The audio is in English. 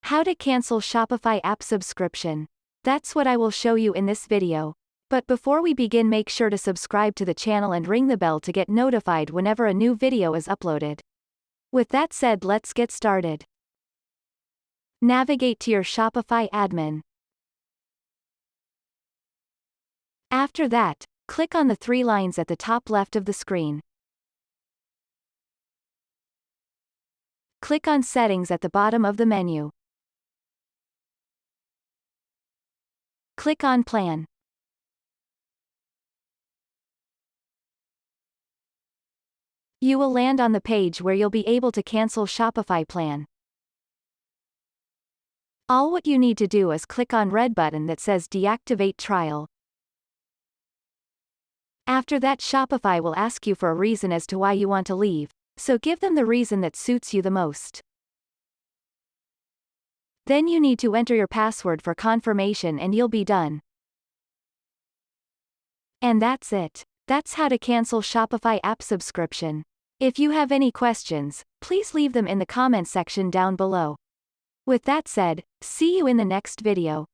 How to cancel Shopify app subscription. That's what I will show you in this video. But before we begin, make sure to subscribe to the channel and ring the bell to get notified whenever a new video is uploaded. With that said, let's get started. Navigate to your Shopify admin. After that, click on the three lines at the top left of the screen. Click on Settings at the bottom of the menu. Click on Plan. You will land on the page where you'll be able to cancel Shopify plan. All what you need to do is click on red button that says Deactivate Trial. After that, Shopify will ask you for a reason as to why you want to leave, so give them the reason that suits you the most. Then you need to enter your password for confirmation and you'll be done. And that's it. That's how to cancel Shopify app subscription. If you have any questions, please leave them in the comment section down below. With that said, see you in the next video.